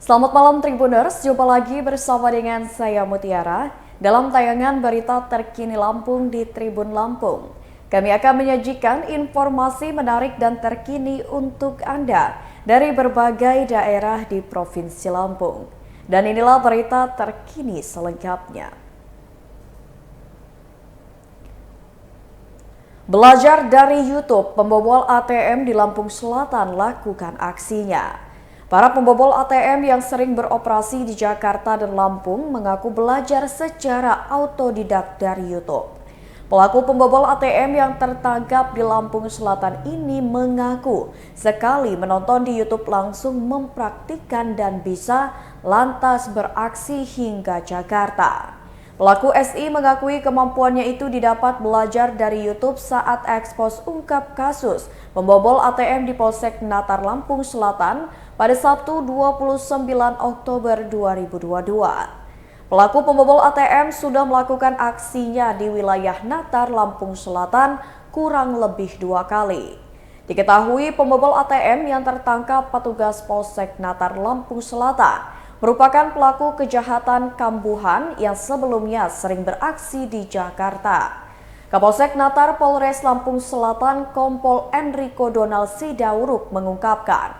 Selamat malam Tribuners, jumpa lagi bersama dengan saya Mutiara dalam tayangan berita terkini Lampung di Tribun Lampung. Kami akan menyajikan informasi menarik dan terkini untuk Anda dari berbagai daerah di Provinsi Lampung. Dan inilah berita terkini selengkapnya. Belajar dari YouTube, pembobol ATM di Lampung Selatan lakukan aksinya. Para pembobol ATM yang sering beroperasi di Jakarta dan Lampung mengaku belajar secara autodidak dari YouTube. Pelaku pembobol ATM yang tertangkap di Lampung Selatan ini mengaku sekali menonton di YouTube langsung mempraktikkan dan bisa lantas beraksi hingga Jakarta. Pelaku SI mengakui kemampuannya itu didapat belajar dari YouTube saat ekspos ungkap kasus pembobol ATM di Polsek Natar Lampung Selatan pada Sabtu 29 Oktober 2022. Pelaku pembobol ATM sudah melakukan aksinya di wilayah Natar Lampung Selatan kurang lebih 2 kali. Diketahui pembobol ATM yang tertangkap petugas Polsek Natar Lampung Selatan merupakan pelaku kejahatan kambuhan yang sebelumnya sering beraksi di Jakarta. Kapolsek Natar Polres Lampung Selatan Kompol Enrico Donald Sidauruk mengungkapkan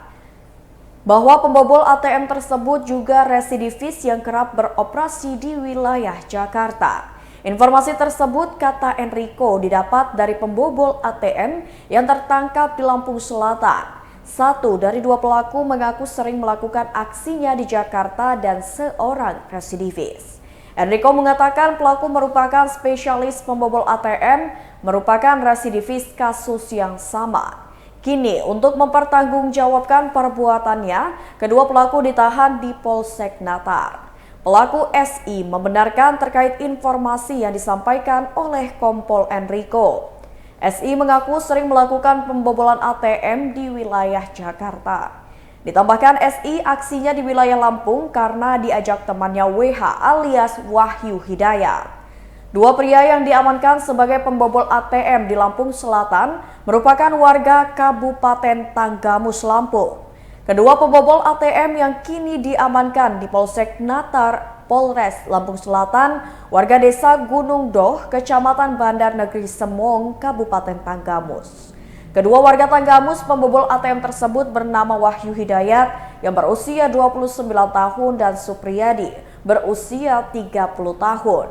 bahwa pembobol ATM tersebut juga residivis yang kerap beroperasi di wilayah Jakarta. Informasi tersebut, kata Enrico, didapat dari pembobol ATM yang tertangkap di Lampung Selatan. Satu dari dua pelaku mengaku sering melakukan aksinya di Jakarta dan seorang residivis. Enrico mengatakan pelaku merupakan spesialis pembobol ATM, merupakan residivis kasus yang sama. Kini untuk mempertanggungjawabkan perbuatannya, kedua pelaku ditahan di Polsek Natar. Pelaku SI membenarkan terkait informasi yang disampaikan oleh Kompol Enrico. SI mengaku sering melakukan pembobolan ATM di wilayah Jakarta. Ditambahkan SI aksinya di wilayah Lampung karena diajak temannya WH alias Wahyu Hidayat. Dua pria yang diamankan sebagai pembobol ATM di Lampung Selatan merupakan warga Kabupaten Tanggamus, Lampung. Kedua pembobol ATM yang kini diamankan di Polsek Natar Polres Lampung Selatan, warga desa Gunung Doh, Kecamatan Bandar Negeri Semong, Kabupaten Tanggamus. Kedua warga Tanggamus pembobol ATM tersebut bernama Wahyu Hidayat yang berusia 29 tahun dan Supriyadi berusia 30 tahun.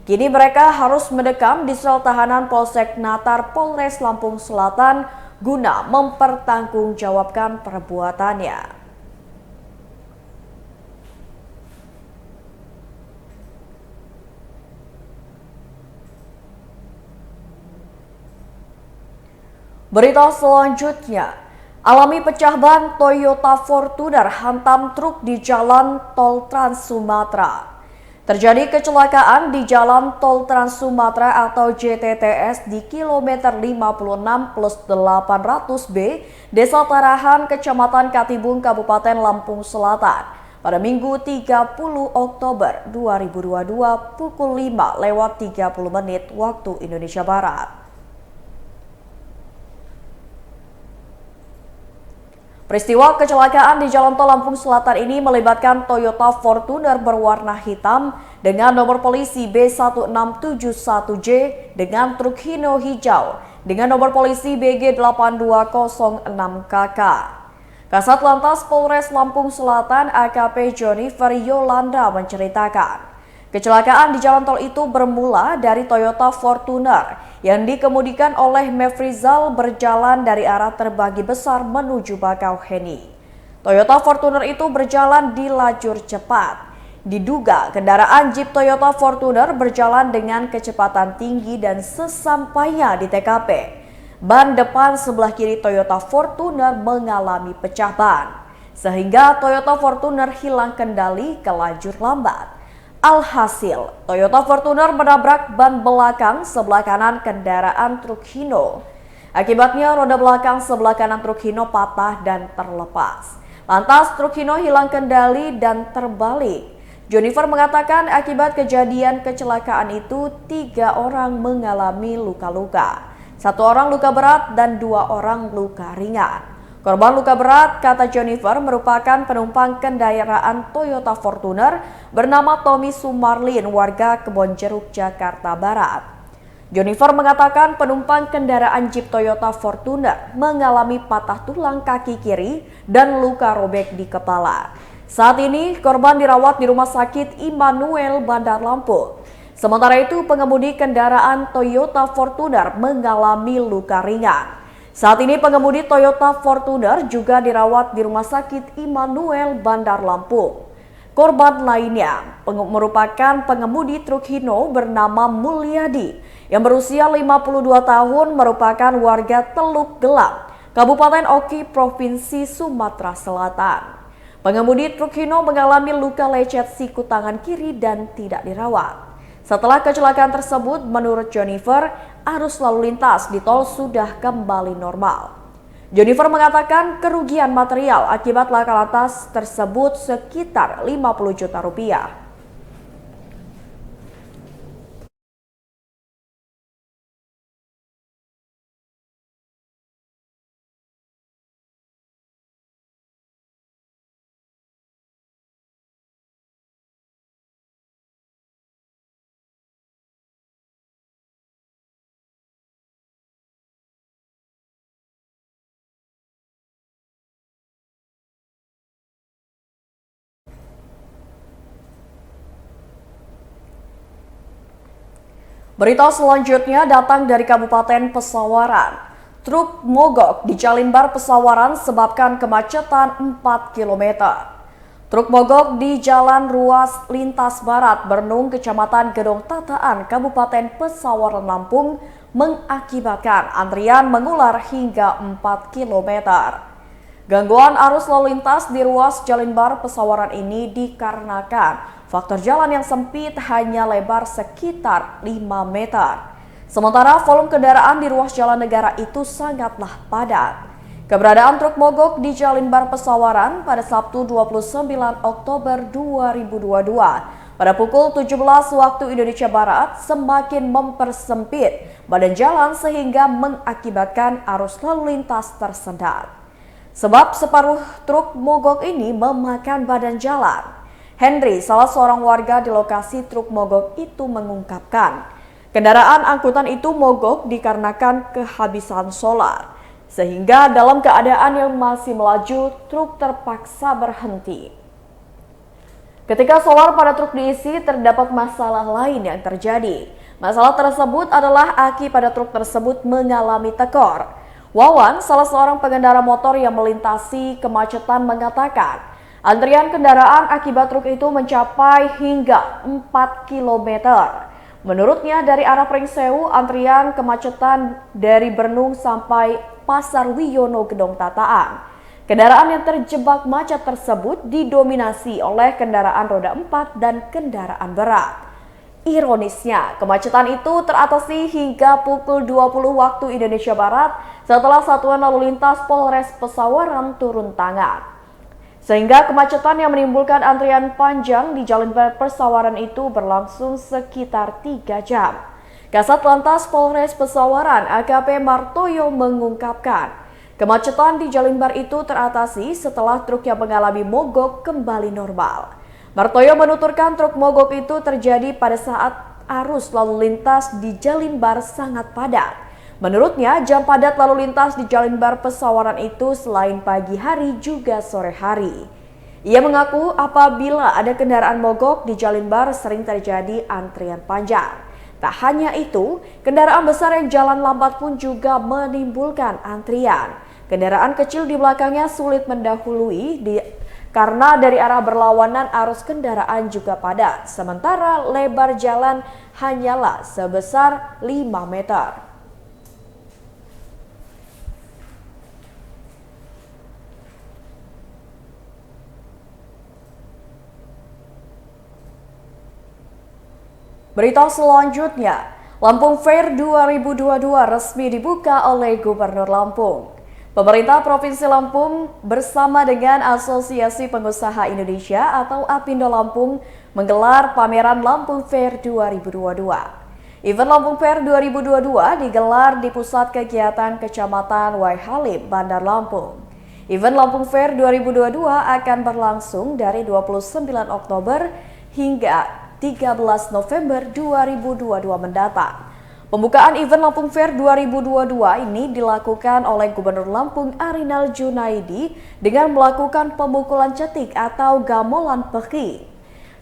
Kini mereka harus mendekam di sel tahanan Polsek Natar Polres Lampung Selatan guna mempertanggungjawabkan perbuatannya. Berita selanjutnya, alami pecah ban Toyota Fortuner hantam truk di Jalan Tol Trans Sumatera. Terjadi kecelakaan di Jalan Tol Trans Sumatera atau JTTS di kilometer 56+800B, Desa Tarahan, Kecamatan Katibung, Kabupaten Lampung Selatan pada Minggu 30 Oktober 2022 pukul 5:30 waktu Indonesia Barat. Peristiwa kecelakaan di Jalan Tol Lampung Selatan ini melibatkan Toyota Fortuner berwarna hitam dengan nomor polisi B1671J dengan truk Hino hijau dengan nomor polisi BG8206KK. Kasat Lantas Polres Lampung Selatan AKP Jennifer Yolanda menceritakan, kecelakaan di jalan tol itu bermula dari Toyota Fortuner yang dikemudikan oleh Mefrizal berjalan dari arah Terbagi Besar menuju Bakauheni. Toyota Fortuner itu berjalan di lajur cepat. Diduga kendaraan Jeep Toyota Fortuner berjalan dengan kecepatan tinggi dan sesampainya di TKP, ban depan sebelah kiri Toyota Fortuner mengalami pecah ban, sehingga Toyota Fortuner hilang kendali ke lajur lambat. Alhasil, Toyota Fortuner menabrak ban belakang sebelah kanan kendaraan truk Hino. Akibatnya roda belakang sebelah kanan truk Hino patah dan terlepas. Lantas truk Hino hilang kendali dan terbalik. Jennifer mengatakan akibat kejadian kecelakaan itu 3 orang mengalami luka-luka. 1 orang luka berat dan 2 orang luka ringan. Korban luka berat, kata Jennifer, merupakan penumpang kendaraan Toyota Fortuner bernama Tommy Sumarlin, warga Kebonjeruk, Jakarta Barat. Jennifer mengatakan penumpang kendaraan Jeep Toyota Fortuner mengalami patah tulang kaki kiri dan luka robek di kepala. Saat ini korban dirawat di Rumah Sakit Immanuel, Bandar Lampung. Sementara itu pengemudi kendaraan Toyota Fortuner mengalami luka ringan. Saat ini pengemudi Toyota Fortuner juga dirawat di Rumah Sakit Immanuel, Bandar Lampung. Korban lainnya merupakan pengemudi truk Hino bernama Mulyadi yang berusia 52 tahun, merupakan warga Teluk Gelap, Kabupaten Oki, Provinsi Sumatera Selatan. Pengemudi truk Hino mengalami luka lecet siku tangan kiri dan tidak dirawat. Setelah kecelakaan tersebut, menurut Jennifer, arus lalu lintas di tol sudah kembali normal. Jennifer mengatakan kerugian material akibat laka lantas tersebut sekitar 50 juta rupiah. Berita selanjutnya datang dari Kabupaten Pesawaran. Truk mogok di Jalinbar Pesawaran sebabkan kemacetan 4 km. Truk mogok di Jalan Ruas Lintas Barat, Bernung, Kecamatan Gedong Tataan, Kabupaten Pesawaran, Lampung, mengakibatkan antrian mengular hingga 4 km. Gangguan arus lalu lintas di ruas Jalinbar Pesawaran ini dikarenakan faktor jalan yang sempit, hanya lebar sekitar 5 meter. Sementara volume kendaraan di ruas jalan negara itu sangatlah padat. Keberadaan truk mogok di Jalinbar Pesawaran pada Sabtu 29 Oktober 2022 pada pukul 17 waktu Indonesia Barat semakin mempersempit badan jalan sehingga mengakibatkan arus lalu lintas tersendat. Sebab separuh truk mogok ini memakan badan jalan. Henry, salah seorang warga di lokasi truk mogok itu, mengungkapkan kendaraan angkutan itu mogok dikarenakan kehabisan solar, sehingga dalam keadaan yang masih melaju, truk terpaksa berhenti. Ketika solar pada truk diisi, terdapat masalah lain yang terjadi. Masalah tersebut adalah aki pada truk tersebut mengalami tekor. Wawan, salah seorang pengendara motor yang melintasi kemacetan, mengatakan antrian kendaraan akibat truk itu mencapai hingga 4 km. Menurutnya dari arah Pringsewu, antrian kemacetan dari Bernung sampai Pasar Wiono, Gedong Tataan. Kendaraan yang terjebak macet tersebut didominasi oleh kendaraan roda 4 dan kendaraan berat. Ironisnya, kemacetan itu teratasi hingga pukul 20 waktu Indonesia Barat setelah Satuan Lalu Lintas Polres Pesawaran turun tangan. Sehingga kemacetan yang menimbulkan antrian panjang di Jalinbar Pesawaran itu berlangsung sekitar 3 jam. Kasat Lantas Polres Pesawaran AKP Martoyo mengungkapkan, kemacetan di Jalinbar itu teratasi setelah truk yang mengalami mogok kembali normal. Martoyo menuturkan truk mogok itu terjadi pada saat arus lalu lintas di Jalinbar sangat padat. Menurutnya, jam padat lalu lintas di Jalinbar Pesawaran itu selain pagi hari juga sore hari. Ia mengaku apabila ada kendaraan mogok di Jalinbar sering terjadi antrian panjang. Tak hanya itu, kendaraan besar yang jalan lambat pun juga menimbulkan antrian. Kendaraan kecil di belakangnya sulit mendahului karena dari arah berlawanan arus kendaraan juga padat. Sementara lebar jalan hanyalah sebesar 5 meter. Berita selanjutnya, Lampung Fair 2022 resmi dibuka oleh Gubernur Lampung. Pemerintah Provinsi Lampung bersama dengan Asosiasi Pengusaha Indonesia atau APindo Lampung menggelar pameran Lampung Fair 2022. Event Lampung Fair 2022 digelar di Pusat Kegiatan Kecamatan Waihalim, Bandar Lampung. Event Lampung Fair 2022 akan berlangsung dari 29 Oktober hingga 13 November 2022 mendatang. Pembukaan event Lampung Fair 2022 ini dilakukan oleh Gubernur Lampung Arinal Junaidi dengan melakukan pemukulan cetik atau gamelan peki.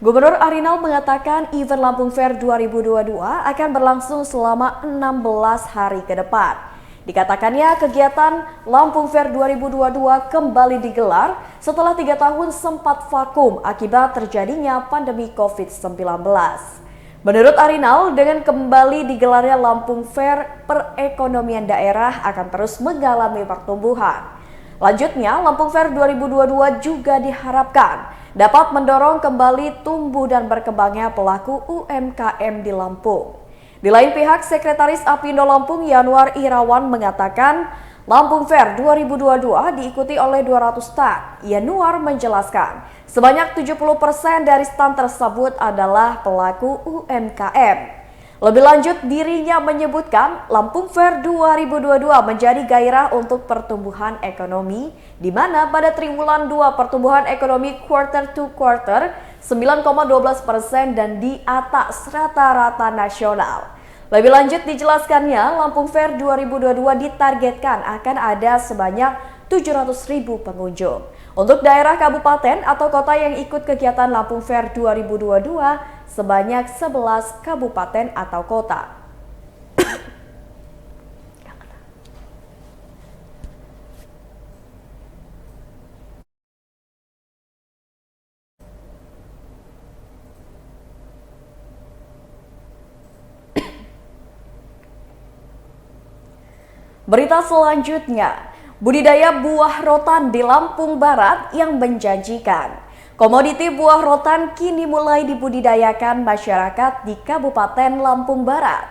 Gubernur Arinal mengatakan event Lampung Fair 2022 akan berlangsung selama 16 hari ke depan. Dikatakannya kegiatan Lampung Fair 2022 kembali digelar setelah 3 tahun sempat vakum akibat terjadinya pandemi COVID-19. Menurut Arinal, dengan kembali digelarnya Lampung Fair, perekonomian daerah akan terus mengalami pertumbuhan. Lanjutnya, Lampung Fair 2022 juga diharapkan dapat mendorong kembali tumbuh dan berkembangnya pelaku UMKM di Lampung. Di lain pihak, Sekretaris Apindo Lampung Yanuar Irawan mengatakan Lampung Fair 2022 diikuti oleh 200 stand. Yanuar menjelaskan, sebanyak 70% dari stand tersebut adalah pelaku UMKM. Lebih lanjut, dirinya menyebutkan Lampung Fair 2022 menjadi gairah untuk pertumbuhan ekonomi, di mana pada triwulan 2 pertumbuhan ekonomi quarter to quarter 9,12% dan di atas rata-rata nasional. Lebih lanjut dijelaskannya, Lampung Fair 2022 ditargetkan akan ada sebanyak 700.000 pengunjung. Untuk daerah kabupaten atau kota yang ikut kegiatan Lampung Fair 2022 sebanyak 11 kabupaten atau kota. Berita selanjutnya, budidaya buah rotan di Lampung Barat yang menjanjikan. Komoditi buah rotan kini mulai dibudidayakan masyarakat di Kabupaten Lampung Barat.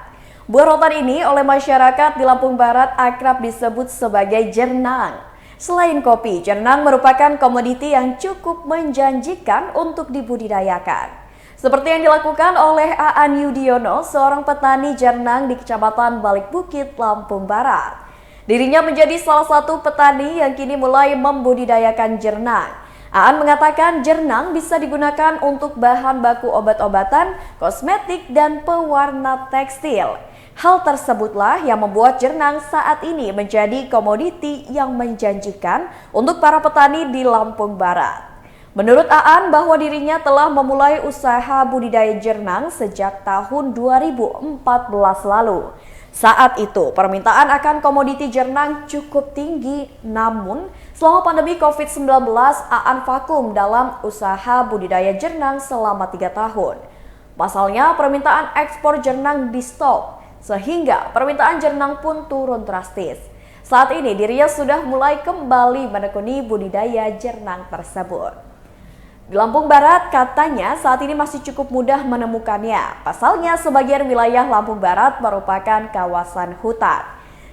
Buah rotan ini oleh masyarakat di Lampung Barat akrab disebut sebagai jernang. Selain kopi, jernang merupakan komoditi yang cukup menjanjikan untuk dibudidayakan. Seperti yang dilakukan oleh Aan Yudiono, seorang petani jernang di Kecamatan Balik Bukit, Lampung Barat. Dirinya menjadi salah satu petani yang kini mulai membudidayakan jernang. Aan mengatakan jernang bisa digunakan untuk bahan baku obat-obatan, kosmetik, dan pewarna tekstil. Hal tersebutlah yang membuat jernang saat ini menjadi komoditi yang menjanjikan untuk para petani di Lampung Barat. Menurut Aan bahwa dirinya telah memulai usaha budidaya jernang sejak tahun 2014 lalu. Saat itu, permintaan akan komoditi jernang cukup tinggi, namun selama pandemi COVID-19, Aan vakum dalam usaha budidaya jernang selama 3 tahun. Pasalnya, permintaan ekspor jernang di stop, sehingga permintaan jernang pun turun drastis. Saat ini, dirinya sudah mulai kembali menekuni budidaya jernang tersebut. Di Lampung Barat katanya saat ini masih cukup mudah menemukannya. Pasalnya sebagian wilayah Lampung Barat merupakan kawasan hutan.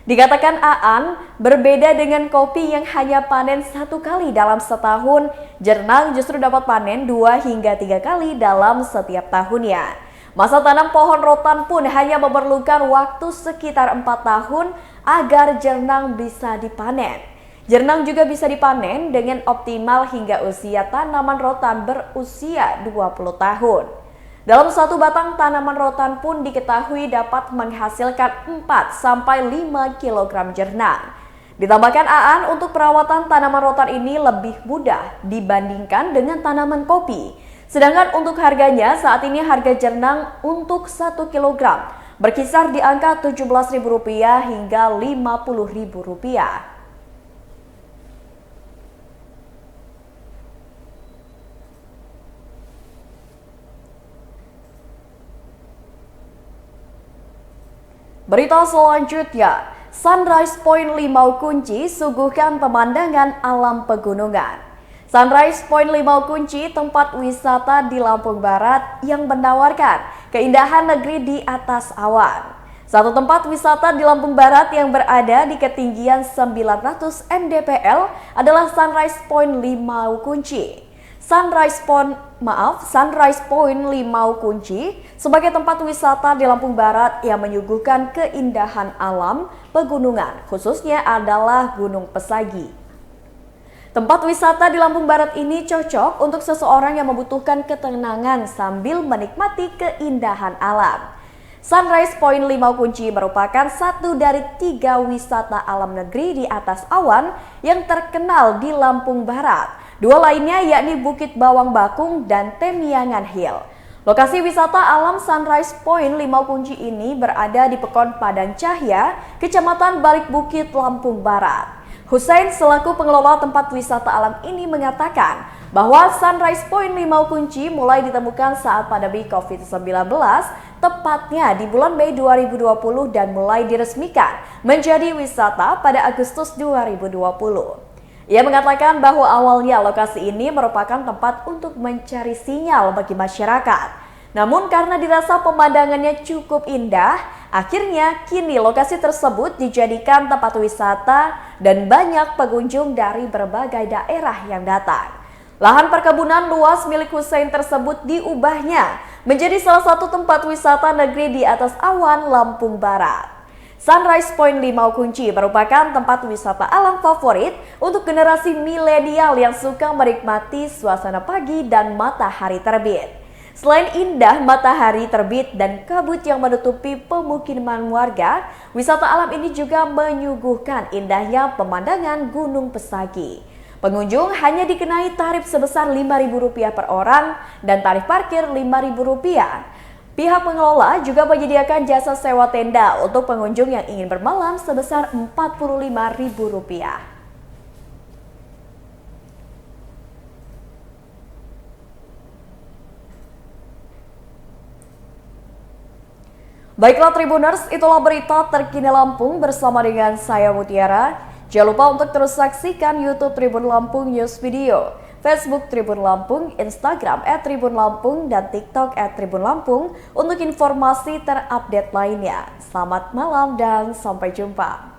Dikatakan Aan, berbeda dengan kopi yang hanya panen 1 kali dalam setahun, jernang justru dapat panen 2 hingga 3 kali dalam setiap tahunnya. Masa tanam pohon rotan pun hanya memerlukan waktu sekitar 4 tahun agar jernang bisa dipanen. Jernang juga bisa dipanen dengan optimal hingga usia tanaman rotan berusia 20 tahun. Dalam satu batang tanaman rotan pun diketahui dapat menghasilkan 4-5 kg jernang. Ditambahkan Aan, untuk perawatan tanaman rotan ini lebih mudah dibandingkan dengan tanaman kopi. Sedangkan untuk harganya saat ini harga jernang untuk 1 kg berkisar di angka Rp17.000 hingga Rp50.000. Berita selanjutnya, Sunrise Point Limau Kunci suguhkan pemandangan alam pegunungan. Sunrise Point Limau Kunci tempat wisata di Lampung Barat yang menawarkan keindahan negeri di atas awan. Satu tempat wisata di Lampung Barat yang berada di ketinggian 900 mdpl adalah Sunrise Point Limau Kunci. Sunrise Point Limau Kunci sebagai tempat wisata di Lampung Barat yang menyuguhkan keindahan alam pegunungan, khususnya adalah Gunung Pesagi. Tempat wisata di Lampung Barat ini cocok untuk seseorang yang membutuhkan ketenangan sambil menikmati keindahan alam. Sunrise Point Limau Kunci merupakan satu dari 3 wisata alam negeri di atas awan yang terkenal di Lampung Barat. 2 lainnya yakni Bukit Bawang Bakung dan Temiangan Hill. Lokasi wisata alam Sunrise Point Limau Kunci ini berada di Pekon Padang Cahya, Kecamatan Balik Bukit, Lampung Barat. Hussein selaku pengelola tempat wisata alam ini mengatakan bahwa Sunrise Point Limau Kunci mulai ditemukan saat pandemi COVID-19, tepatnya di bulan Mei 2020 dan mulai diresmikan menjadi wisata pada Agustus 2020. Ia mengatakan bahwa awalnya lokasi ini merupakan tempat untuk mencari sinyal bagi masyarakat. Namun karena dirasa pemandangannya cukup indah, akhirnya kini lokasi tersebut dijadikan tempat wisata dan banyak pengunjung dari berbagai daerah yang datang. Lahan perkebunan luas milik Hussein tersebut diubahnya menjadi salah satu tempat wisata negeri di atas awan Lampung Barat. Sunrise Point Limau Kunci merupakan tempat wisata alam favorit untuk generasi milenial yang suka menikmati suasana pagi dan matahari terbit. Selain indah matahari terbit dan kabut yang menutupi pemukiman warga, wisata alam ini juga menyuguhkan indahnya pemandangan Gunung Pesagi. Pengunjung hanya dikenai tarif sebesar Rp5.000 per orang dan tarif parkir Rp5.000. Pihak pengelola juga menyediakan jasa sewa tenda untuk pengunjung yang ingin bermalam sebesar Rp45.000. Baiklah Tribuners, itulah berita terkini Lampung bersama dengan saya Mutiara. Jangan lupa untuk terus saksikan YouTube Tribun Lampung News Video, Facebook Tribun Lampung, Instagram @tribunlampung, dan TikTok @tribunlampung untuk informasi terupdate lainnya. Selamat malam dan sampai jumpa.